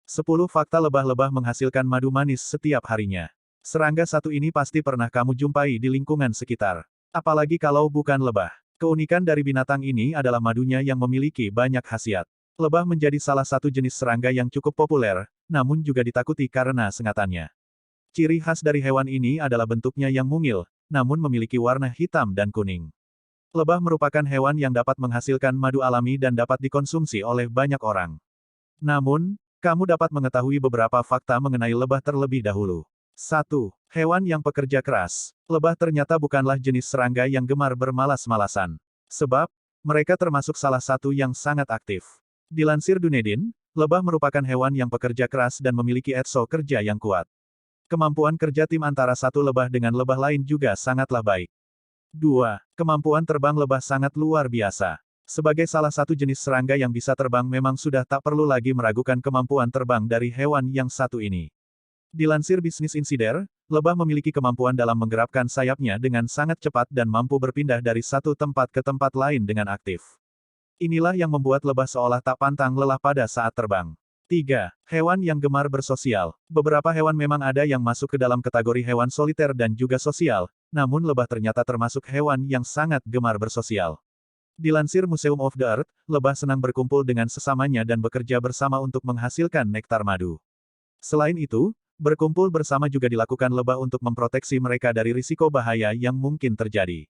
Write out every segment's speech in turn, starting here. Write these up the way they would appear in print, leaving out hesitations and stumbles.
10 fakta lebah-lebah menghasilkan madu manis setiap harinya. Serangga satu ini pasti pernah kamu jumpai di lingkungan sekitar. Apalagi kalau bukan lebah. Keunikan dari binatang ini adalah madunya yang memiliki banyak khasiat. Lebah menjadi salah satu jenis serangga yang cukup populer, namun juga ditakuti karena sengatannya. Ciri khas dari hewan ini adalah bentuknya yang mungil, namun memiliki warna hitam dan kuning. Lebah merupakan hewan yang dapat menghasilkan madu alami dan dapat dikonsumsi oleh banyak orang. Namun, kamu dapat mengetahui beberapa fakta mengenai lebah terlebih dahulu. 1. Hewan yang pekerja keras. Lebah ternyata bukanlah jenis serangga yang gemar bermalas-malasan. Sebab, mereka termasuk salah satu yang sangat aktif. Dilansir Dunedin, lebah merupakan hewan yang pekerja keras dan memiliki etso kerja yang kuat. Kemampuan kerja tim antara satu lebah dengan lebah lain juga sangatlah baik. 2. Kemampuan terbang lebah sangat luar biasa. Sebagai salah satu jenis serangga yang bisa terbang memang sudah tak perlu lagi meragukan kemampuan terbang dari hewan yang satu ini. Dilansir Business Insider, lebah memiliki kemampuan dalam menggerakkan sayapnya dengan sangat cepat dan mampu berpindah dari satu tempat ke tempat lain dengan aktif. Inilah yang membuat lebah seolah tak pantang lelah pada saat terbang. 3. Hewan yang gemar bersosial. Beberapa hewan memang ada yang masuk ke dalam kategori hewan soliter dan juga sosial, namun lebah ternyata termasuk hewan yang sangat gemar bersosial. Dilansir Museum of the Earth, lebah senang berkumpul dengan sesamanya dan bekerja bersama untuk menghasilkan nektar madu. Selain itu, berkumpul bersama juga dilakukan lebah untuk memproteksi mereka dari risiko bahaya yang mungkin terjadi.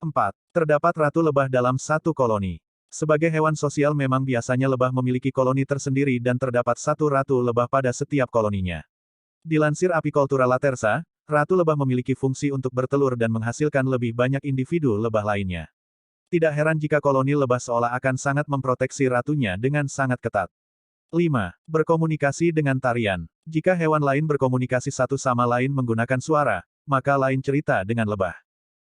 4. Terdapat ratu lebah dalam satu koloni. Sebagai hewan sosial memang biasanya lebah memiliki koloni tersendiri dan terdapat satu ratu lebah pada setiap koloninya. Dilansir Apicultura Laterza, ratu lebah memiliki fungsi untuk bertelur dan menghasilkan lebih banyak individu lebah lainnya. Tidak heran jika koloni lebah seolah akan sangat memproteksi ratunya dengan sangat ketat. 5. Berkomunikasi dengan tarian. Jika hewan lain berkomunikasi satu sama lain menggunakan suara, maka lain cerita dengan lebah.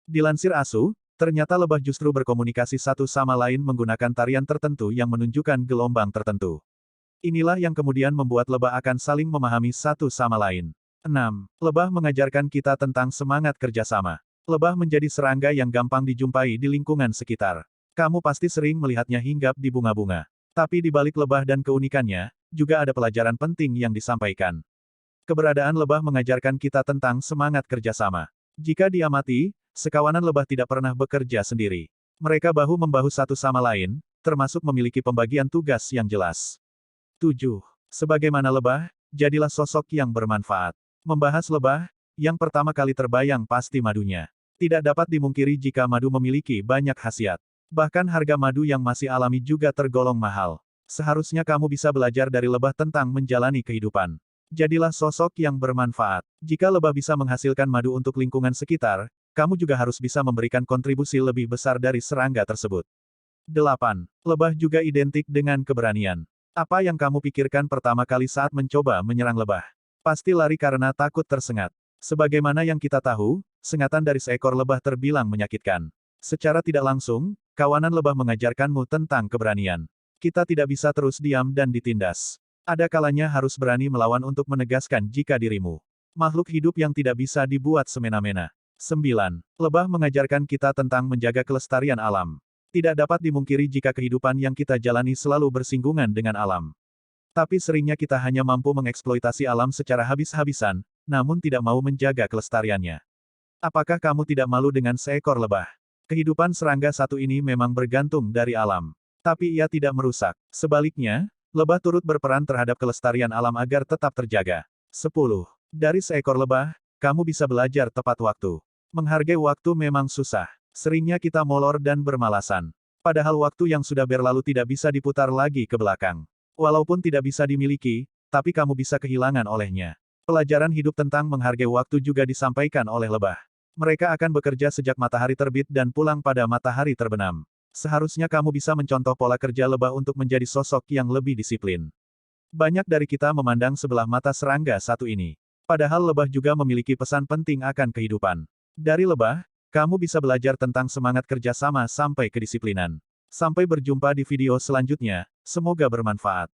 Dilansir ASU, ternyata lebah justru berkomunikasi satu sama lain menggunakan tarian tertentu yang menunjukkan gelombang tertentu. Inilah yang kemudian membuat lebah akan saling memahami satu sama lain. 6. Lebah mengajarkan kita tentang semangat kerjasama. Lebah menjadi serangga yang gampang dijumpai di lingkungan sekitar. Kamu pasti sering melihatnya hinggap di bunga-bunga. Tapi di balik lebah dan keunikannya, juga ada pelajaran penting yang disampaikan. Keberadaan lebah mengajarkan kita tentang semangat kerjasama. Jika diamati, sekawanan lebah tidak pernah bekerja sendiri. Mereka bahu-membahu satu sama lain, termasuk memiliki pembagian tugas yang jelas. 7. Sebagaimana lebah, jadilah sosok yang bermanfaat. Membahas lebah, yang pertama kali terbayang pasti madunya. Tidak dapat dimungkiri jika madu memiliki banyak khasiat. Bahkan harga madu yang masih alami juga tergolong mahal. Seharusnya kamu bisa belajar dari lebah tentang menjalani kehidupan. Jadilah sosok yang bermanfaat. Jika lebah bisa menghasilkan madu untuk lingkungan sekitar, kamu juga harus bisa memberikan kontribusi lebih besar dari serangga tersebut. 8. Lebah juga identik dengan keberanian. Apa yang kamu pikirkan pertama kali saat mencoba menyerang lebah? Pasti lari karena takut tersengat. Sebagaimana yang kita tahu, sengatan dari seekor lebah terbilang menyakitkan. Secara tidak langsung, kawanan lebah mengajarkanmu tentang keberanian. Kita tidak bisa terus diam dan ditindas. Ada kalanya harus berani melawan untuk menegaskan jika dirimu makhluk hidup yang tidak bisa dibuat semena-mena. 9. Lebah mengajarkan kita tentang menjaga kelestarian alam. Tidak dapat dimungkiri jika kehidupan yang kita jalani selalu bersinggungan dengan alam. Tapi seringnya kita hanya mampu mengeksploitasi alam secara habis-habisan, namun tidak mau menjaga kelestariannya. Apakah kamu tidak malu dengan seekor lebah? Kehidupan serangga satu ini memang bergantung dari alam. Tapi ia tidak merusak. Sebaliknya, lebah turut berperan terhadap kelestarian alam agar tetap terjaga. 10. Dari seekor lebah, kamu bisa belajar tepat waktu. Menghargai waktu memang susah. Seringnya kita molor dan bermalasan. Padahal waktu yang sudah berlalu tidak bisa diputar lagi ke belakang. Walaupun tidak bisa dimiliki, tapi kamu bisa kehilangan olehnya. Pelajaran hidup tentang menghargai waktu juga disampaikan oleh lebah. Mereka akan bekerja sejak matahari terbit dan pulang pada matahari terbenam. Seharusnya kamu bisa mencontoh pola kerja lebah untuk menjadi sosok yang lebih disiplin. Banyak dari kita memandang sebelah mata serangga satu ini. Padahal lebah juga memiliki pesan penting akan kehidupan. Dari lebah, kamu bisa belajar tentang semangat kerjasama sampai kedisiplinan. Sampai berjumpa di video selanjutnya, semoga bermanfaat.